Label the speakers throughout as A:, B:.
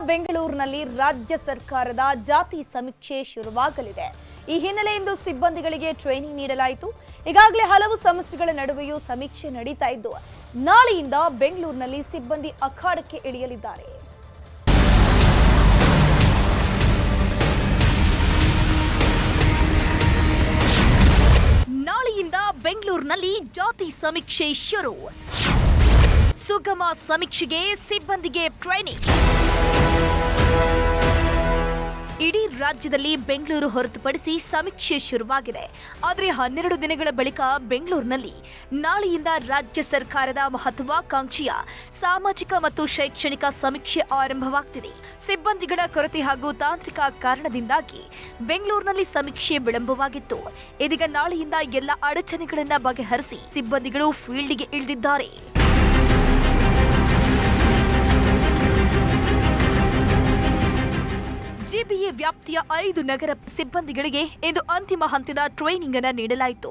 A: ಬೆಂಗಳೂರಿನಲ್ಲಿ ರಾಜ್ಯ ಸರ್ಕಾರದ ಜಾತಿ ಸಮೀಕ್ಷೆ ಶುರುವಾಗಲಿದೆ. ಈ ಹಿನ್ನೆಲೆ ಇಂದು ಸಿಬ್ಬಂದಿಗಳಿಗೆ ಟ್ರೈನಿಂಗ್ ನೀಡಲಾಯಿತು. ಈಗಾಗಲೇ ಹಲವು ಸಮಸ್ಯೆಗಳ ನಡುವೆಯೂ ಸಮೀಕ್ಷೆ ನಡೀತಾ ಇದ್ದು, ನಾಳೆಯಿಂದ ಬೆಂಗಳೂರಿನಲ್ಲಿ ಸಿಬ್ಬಂದಿ ಅಖಾಡಕ್ಕೆ ಇಳಿಯಲಿದ್ದಾರೆ. ನಾಳೆಯಿಂದ ಬೆಂಗಳೂರಿನಲ್ಲಿ ಜಾತಿ ಸಮೀಕ್ಷೆ ಶುರು. ಸುಗಮ ಸಮೀಕ್ಷೆಗೆ ಸಿಬ್ಬಂದಿಗೆ ಟ್ರೈನಿಂಗ್. ಇಡೀ ರಾಜ್ಯದಲ್ಲಿ ಬೆಂಗಳೂರು ಹೊರತುಪಡಿಸಿ ಸಮೀಕ್ಷೆ ಶುರುವಾಗಿದೆ. ಆದರೆ 12 ದಿನಗಳ ಬಳಿಕ ಬೆಂಗಳೂರಿನಲ್ಲಿ ನಾಳೆಯಿಂದ ರಾಜ್ಯ ಸರ್ಕಾರದ ಮಹತ್ವಾಕಾಂಕ್ಷೆಯ ಸಾಮಾಜಿಕ ಮತ್ತು ಶೈಕ್ಷಣಿಕ ಸಮೀಕ್ಷೆ ಆರಂಭವಾಗ್ತಿದೆ. ಸಿಬ್ಬಂದಿಗಳ ಕೊರತೆ ಹಾಗೂ ತಾಂತ್ರಿಕ ಕಾರಣದಿಂದಾಗಿ ಬೆಂಗಳೂರಿನಲ್ಲಿ ಸಮೀಕ್ಷೆ ವಿಳಂಬವಾಗಿತ್ತು. ಇದೀಗ ನಾಳೆಯಿಂದ ಎಲ್ಲ ಅಡಚಣೆಗಳನ್ನು ಬಗೆಹರಿಸಿ ಸಿಬ್ಬಂದಿಗಳು ಫೀಲ್ಡ್ಗೆ ಇಳಿದಿದ್ದಾರೆ. ಜಿಬಿಎ ವ್ಯಾಪ್ತಿಯ 5 ನಗರ ಸಿಬ್ಬಂದಿಗಳಿಗೆ ಇಂದು ಅಂತಿಮ ಹಂತದ ಟ್ರೈನಿಂಗ್ ಅನ್ನು ನೀಡಲಾಯಿತು.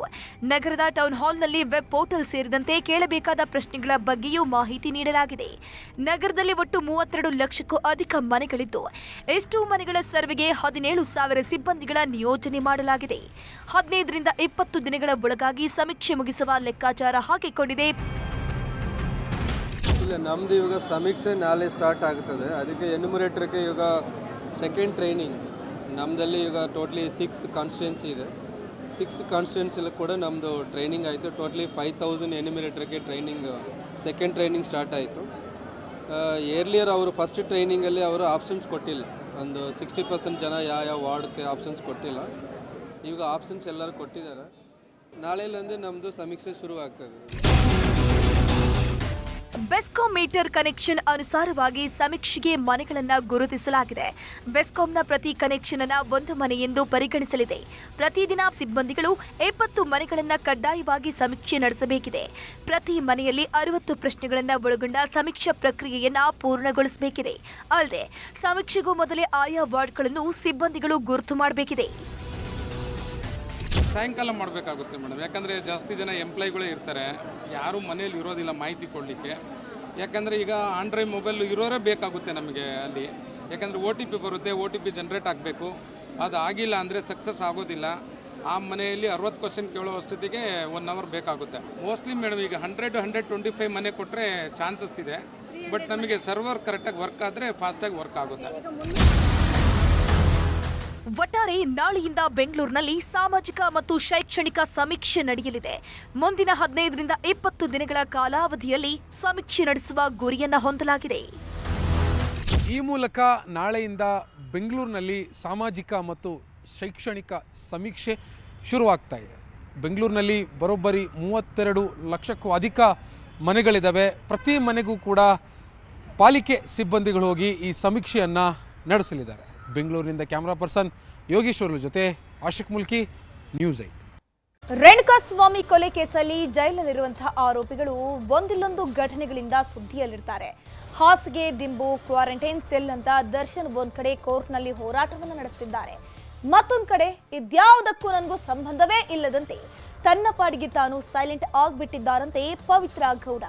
A: ನಗರದ ಟೌನ್ ಹಾಲ್ನಲ್ಲಿ ವೆಬ್ ಪೋರ್ಟಲ್ ಸೇರಿದಂತೆ ಕೇಳಬೇಕಾದ ಪ್ರಶ್ನೆಗಳ ಬಗ್ಗೆಯೂ ಮಾಹಿತಿ ನೀಡಲಾಗಿದೆ. ನಗರದಲ್ಲಿ ಒಟ್ಟು 32 ಲಕ್ಷಕ್ಕೂ ಅಧಿಕ ಮನೆಗಳಿದ್ದು, ಇಷ್ಟು ಮನೆಗಳ ಸರ್ವೆಗೆ 17,000 ಸಿಬ್ಬಂದಿಗಳ ನಿಯೋಜನೆ ಮಾಡಲಾಗಿದೆ. 15 ರಿಂದ 20 ದಿನಗಳ ಒಳಗಾಗಿ ಸಮೀಕ್ಷೆ ಮುಗಿಸುವ ಲೆಕ್ಕಾಚಾರ ಹಾಕಿಕೊಂಡಿದೆ.
B: ನಮ್ದು ಇವಾಗ ಸಮೀಕ್ಷೆ ನಾಳೆ ಸ್ಟಾರ್ಟ್ ಆಗ್ತದೆ. ಅದಕ್ಕೆ ಎನ್ಯುಮರೇಟರ್ಗೆ ಇವಾಗ ಸೆಕೆಂಡ್ ಟ್ರೈನಿಂಗ್ ನಮ್ಮದಲ್ಲಿ ಈಗ ಟೋಟ್ಲಿ 6 ಕಾನ್ಸ್ಟಿಟ್ಯೂನ್ಸಿ ಇದೆ. 6 ಕಾನ್ಸ್ಟಿಟ್ಯೂನ್ಸಿಲಿ ಕೂಡ ನಮ್ಮದು ಟ್ರೈನಿಂಗ್ ಆಯಿತು. ಟೋಟ್ಲಿ 5,000 ಎನ್ಯುಮರೇಟರ್ಗೆ ಟ್ರೈನಿಂಗ್ ಸೆಕೆಂಡ್ ಟ್ರೈನಿಂಗ್ ಸ್ಟಾರ್ಟ್ ಆಯಿತು. ಏರ್ಲಿಯರ್ ಅವರು ಫಸ್ಟ್ ಟ್ರೈನಿಂಗಲ್ಲಿ ಅವರು ಆಪ್ಷನ್ಸ್ ಕೊಟ್ಟಿಲ್ಲ. ಒಂದು 60% ಜನ ಯಾವ ವಾರ್ಡ್ಗೆ ಆಪ್ಷನ್ಸ್ ಕೊಟ್ಟಿಲ್ಲ. ಇವಾಗ ಆಪ್ಷನ್ಸ್ ಎಲ್ಲರೂ ಕೊಟ್ಟಿದ್ದಾರೆ. ನಾಳೆಯಿಂದ ನಮ್ಮದು ಸಮೀಕ್ಷೆ ಶುರುವಾಗ್ತದೆ.
A: ಬೆಸ್ಕಾಂ ಮೀಟರ್ ಕನೆಕ್ಷನ್ ಅನುಸಾರವಾಗಿ ಸಮೀಕ್ಷೆಗೆ ಮನೆಗಳನ್ನು ಗುರುತಿಸಲಾಗಿದೆ. ಬೆಸ್ಕಾಂನ ಪ್ರತಿ ಕನೆಕ್ಷನ್ ಅನ್ನು ಒಂದು ಮನೆ ಎಂದು ಪರಿಗಣಿಸಲಿದೆ. ಪ್ರತಿದಿನ ಸಿಬ್ಬಂದಿಗಳು 20 ಮನೆಗಳನ್ನು ಕಡ್ಡಾಯವಾಗಿ ಸಮೀಕ್ಷೆ ನಡೆಸಬೇಕಿದೆ. ಪ್ರತಿ ಮನೆಯಲ್ಲಿ 60 ಪ್ರಶ್ನೆಗಳನ್ನು ಒಳಗೊಂಡ ಸಮೀಕ್ಷಾ ಪ್ರಕ್ರಿಯೆಯನ್ನು ಪೂರ್ಣಗೊಳಿಸಬೇಕಿದೆ. ಅಲ್ಲದೆ ಸಮೀಕ್ಷೆಗೂ ಮೊದಲೇ ಆಯಾ ವಾರ್ಡ್ಗಳನ್ನು ಸಿಬ್ಬಂದಿಗಳು ಗುರುತು ಮಾಡಬೇಕಿದೆ.
C: ಸಾಯಂಕಾಲ ಮಾಡಬೇಕಾಗುತ್ತೆ ಮೇಡಮ್. ಯಾಕಂದರೆ ಜಾಸ್ತಿ ಜನ ಎಂಪ್ಲಾಯಿಗಳೇ ಇರ್ತಾರೆ, ಯಾರೂ ಮನೇಲಿ ಇರೋದಿಲ್ಲ ಮಾಹಿತಿ ಕೊಡಲಿಕ್ಕೆ. ಯಾಕಂದರೆ ಈಗ ಆಂಡ್ರಾಯ್ಡ್ ಮೊಬೈಲ್ ಇರೋರೇ ಬೇಕಾಗುತ್ತೆ ನಮಗೆ ಅಲ್ಲಿ. ಯಾಕಂದರೆ OTP ಬರುತ್ತೆ, OTP ಜನ್ರೇಟ್ ಆಗಬೇಕು. ಅದು ಆಗಿಲ್ಲ ಅಂದರೆ ಸಕ್ಸಸ್ ಆಗೋದಿಲ್ಲ. ಆ ಮನೆಯಲ್ಲಿ 60 ಕ್ವಶನ್ ಕೇಳೋ ಅಷ್ಟೊತ್ತಿಗೆ 1 ಅವರ್ ಬೇಕಾಗುತ್ತೆ. ಮೋಸ್ಟ್ಲಿ ಮೇಡಮ್ ಈಗ 100-125 ಮನೆ ಕೊಟ್ಟರೆ ಚಾನ್ಸಸ್ ಇದೆ. ಬಟ್ ನಮಗೆ ಸರ್ವರ್ ಕರೆಕ್ಟಾಗಿ ವರ್ಕ್ ಆದರೆ ಫಾಸ್ಟಾಗಿ ವರ್ಕ್ ಆಗುತ್ತೆ.
A: ಒಟ್ಟಾರೆ ನಾಳೆಯಿಂದ ಬೆಂಗಳೂರಿನಲ್ಲಿ ಸಾಮಾಜಿಕ ಮತ್ತು ಶೈಕ್ಷಣಿಕ ಸಮೀಕ್ಷೆ ನಡೆಯಲಿದೆ. ಮುಂದಿನ 15 ರಿಂದ 20 ದಿನಗಳ ಕಾಲಾವಧಿಯಲ್ಲಿ ಸಮೀಕ್ಷೆ ನಡೆಸುವ ಗುರಿಯನ್ನು ಹೊಂದಲಾಗಿದೆ.
D: ಈ ಮೂಲಕ ನಾಳೆಯಿಂದ ಬೆಂಗಳೂರಿನಲ್ಲಿ ಸಾಮಾಜಿಕ ಮತ್ತು ಶೈಕ್ಷಣಿಕ ಸಮೀಕ್ಷೆ ಶುರುವಾಗ್ತಾ ಇದೆ. ಬೆಂಗಳೂರಿನಲ್ಲಿ ಬರೋಬ್ಬರಿ 32 ಲಕ್ಷಕ್ಕೂ ಅಧಿಕ ಮನೆಗಳಿದ್ದಾವೆ. ಪ್ರತಿ ಮನೆಗೂ ಕೂಡ ಪಾಲಿಕೆ ಸಿಬ್ಬಂದಿಗಳು ಹೋಗಿ ಈ ಸಮೀಕ್ಷೆಯನ್ನು ನಡೆಸಲಿದ್ದಾರೆ. ಬೆಂಗಳೂರಿನಿಂದ ಕ್ಯಾಮರಾ ಪರ್ಸನ್ ಯೋಗೇಶ್ವರ ಜೊತೆ ಆಶಿಕ್ ಮುಲ್ಕಿ, ನ್ಯೂಸ್ 8.
A: ರೇಣುಕಾಸ್ವಾಮಿ ಕೊಲೆ ಕೇಸಲ್ಲಿ ಜೈಲಲ್ಲಿರುವಂತಹ ಆರೋಪಿಗಳು ಒಂದಿಲ್ಲೊಂದು ಘಟನೆಗಳಿಂದ ಸುದ್ದಿಯಲ್ಲಿರ್ತಾರೆ. ಹಾಸಿಗೆ, ದಿಂಬು, ಕ್ವಾರಂಟೈನ್ ಸೆಲ್ ಅಂತ ದರ್ಶನ್ ಒಂದ್ ಕಡೆ ಕೋರ್ಟ್ನಲ್ಲಿ ಹೋರಾಟವನ್ನು ನಡೆಸುತ್ತಿದ್ದಾರೆ. ಮತ್ತೊಂದ್ ಕಡೆ ಇದ್ಯಾವುದಕ್ಕೂ ನನಗೂ ಸಂಬಂಧವೇ ಇಲ್ಲದಂತೆ ತನ್ನ ಪಾಡಿಗೆ ತಾನು ಸೈಲೆಂಟ್ ಆಗ್ಬಿಟ್ಟಿದ್ದಾರಂತೆ ಪವಿತ್ರ ಗೌಡ.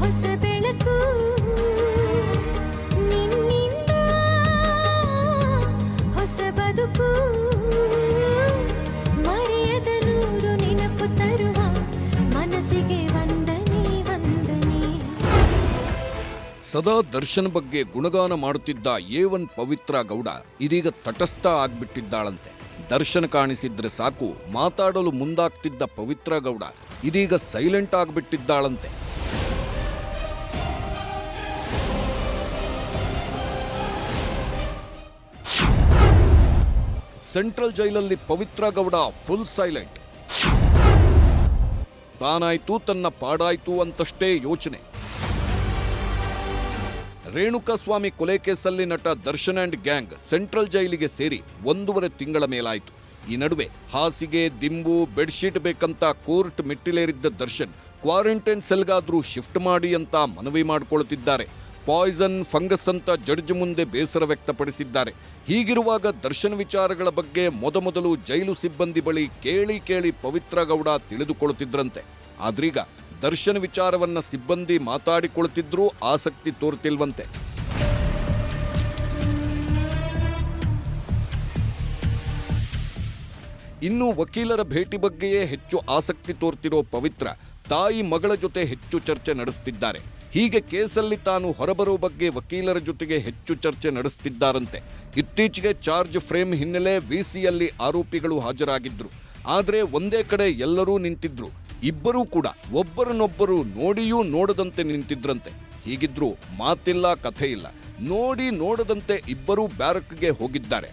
A: ಹೊಸ ಬೆಳಕು
E: ಸದಾ ದರ್ಶನ್ ಬಗ್ಗೆ ಗುಣಗಾನ ಮಾಡುತ್ತಿದ್ದ A1 ಪವಿತ್ರ ಗೌಡ ಇದೀಗ ತಟಸ್ಥ ಆಗ್ಬಿಟ್ಟಿದ್ದಾಳಂತೆ. ದರ್ಶನ್ ಕಾಣಿಸಿದ್ರೆ ಸಾಕು ಮಾತಾಡಲು ಮುಂದಾಗ್ತಿದ್ದ ಪವಿತ್ರ ಗೌಡ ಇದೀಗ ಸೈಲೆಂಟ್ ಆಗ್ಬಿಟ್ಟಿದ್ದಾಳಂತೆ. ಸೆಂಟ್ರಲ್ ಜೈಲಲ್ಲಿ ಪವಿತ್ರ ಗೌಡ ಫುಲ್ ಸೈಲೆಂಟ್. ತಾನಾಯ್ತು ತನ್ನ ಪಾಡಾಯ್ತು ಅಂತಷ್ಟೇ ಯೋಚನೆ. ರೇಣುಕಾಸ್ವಾಮಿ ಕೊಲೆ ಕೇಸಲ್ಲಿ ನಟ ದರ್ಶನ್ ಅಂಡ್ ಗ್ಯಾಂಗ್ ಸೆಂಟ್ರಲ್ ಜೈಲಿಗೆ ಸೇರಿ 1.5 ತಿಂಗಳ ಮೇಲಾಯಿತು. ಈ ನಡುವೆ ಹಾಸಿಗೆ, ದಿಂಬು, ಬೆಡ್ಶೀಟ್ ಬೇಕಂತ ಕೋರ್ಟ್ ಮೆಟ್ಟಿಲೇರಿದ್ದ ದರ್ಶನ್ ಕ್ವಾರಂಟೈನ್ ಸೆಲ್ಗಾದ್ರೂ ಶಿಫ್ಟ್ ಮಾಡಿ ಅಂತ ಮನವಿ ಮಾಡಿಕೊಳ್ಳುತ್ತಿದ್ದಾರೆ. ಪಾಯ್ಸನ್, ಫಂಗಸ್ ಅಂತ ಜಡ್ಜ್ ಮುಂದೆ ಬೇಸರ ವ್ಯಕ್ತಪಡಿಸಿದ್ದಾರೆ. ಹೀಗಿರುವಾಗ ದರ್ಶನ್ ವಿಚಾರಗಳ ಬಗ್ಗೆ ಮೊದಮೊದಲು ಜೈಲು ಸಿಬ್ಬಂದಿ ಬಳಿ ಕೇಳಿ ಪವಿತ್ರ ಗೌಡ ತಿಳಿದುಕೊಳ್ಳುತ್ತಿದ್ರಂತೆ. ಆದ್ರೀಗ ದರ್ಶನ್ ವಿಚಾರವನ್ನ ಸಿಬ್ಬಂದಿ ಮಾತಾಡಿಕೊಳ್ತಿದ್ರೂ ಆಸಕ್ತಿ ತೋರ್ತಿಲ್ವಂತೆ. ಇನ್ನು ವಕೀಲರ ಭೇಟಿ ಬಗ್ಗೆಯೇ ಹೆಚ್ಚು ಆಸಕ್ತಿ ತೋರ್ತಿರೋ ಪವಿತ್ರ ತಾಯಿ ಮಗಳ ಜೊತೆ ಹೆಚ್ಚು ಚರ್ಚೆ ನಡೆಸುತ್ತಿದ್ದಾರೆ. ಹೀಗೆ ಕೇಸಲ್ಲಿ ತಾನು ಹೊರಬರೋ ಬಗ್ಗೆ ವಕೀಲರ ಜೊತೆಗೆ ಹೆಚ್ಚು ಚರ್ಚೆ ನಡೆಸುತ್ತಿದ್ದಾರಂತೆ. ಇತ್ತೀಚೆಗೆ ಚಾರ್ಜ್ ಫ್ರೇಮ್ ಹಿನ್ನೆಲೆ ವಿಸಿಯಲ್ಲಿ ಆರೋಪಿಗಳು ಹಾಜರಾಗಿದ್ರು. ಆದರೆ ಒಂದೇ ಕಡೆ ಎಲ್ಲರೂ ನಿಂತಿದ್ರು. ಇಬ್ಬರೂ ಕೂಡ ಒಬ್ಬರನ್ನೊಬ್ಬರು ನೋಡಿಯೂ ನೋಡದಂತೆ ನಿಂತಿದ್ರಂತೆ. ಹೀಗಿದ್ರೂ ಮಾತಿಲ್ಲ, ಕಥೆ ಇಲ್ಲ. ನೋಡಿ ನೋಡದಂತೆ ಇಬ್ಬರೂ ಬ್ಯಾರಕ್ಗೆ ಹೋಗಿದ್ದಾರೆ.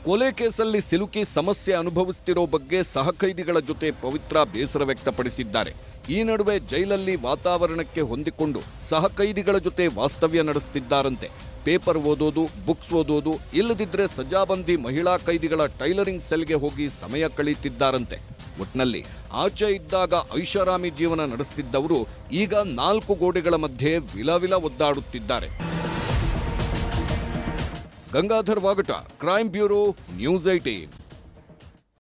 E: ಕೊಲೆ ಕೇಸಲ್ಲಿ ಸಿಲುಕಿ ಸಮಸ್ಯೆ ಅನುಭವಿಸುತ್ತಿರೋ ಬಗ್ಗೆ ಸಹಕೈದಿಗಳ ಜೊತೆ ಪವಿತ್ರ ಬೇಸರ ವ್ಯಕ್ತಪಡಿಸಿದ್ದಾರೆ. ಈ ನಡುವೆ ಜೈಲಲ್ಲಿ ವಾತಾವರಣಕ್ಕೆ ಹೊಂದಿಕೊಂಡು ಸಹಕೈದಿಗಳ ಜೊತೆ ವಾಸ್ತವ್ಯ ನಡೆಸುತ್ತಿದ್ದಾರಂತೆ. ಪೇಪರ್ ಓದೋದು, ಬುಕ್ಸ್ ಓದೋದು, ಇಲ್ಲದಿದ್ರೆ ಸಜಾಬಂದಿ ಮಹಿಳಾ ಕೈದಿಗಳ ಟೈಲರಿಂಗ್ ಸೆಲ್ಗೆ ಹೋಗಿ ಸಮಯ ಕಳೆಯುತ್ತಿದ್ದಾರಂತೆ. ಒಟ್ನಲ್ಲಿ ಆಚೆ ಇದ್ದಾಗ ಐಷಾರಾಮಿ ಜೀವನ ನಡೆಸುತ್ತಿದ್ದವರು ಈಗ 4 ಗೋಡೆಗಳ ಮಧ್ಯೆ ವಿಲವಿಲ ಒದ್ದಾಡುತ್ತಿದ್ದಾರೆ. Gangadhar ವಾಗಟ, crime bureau, news 18.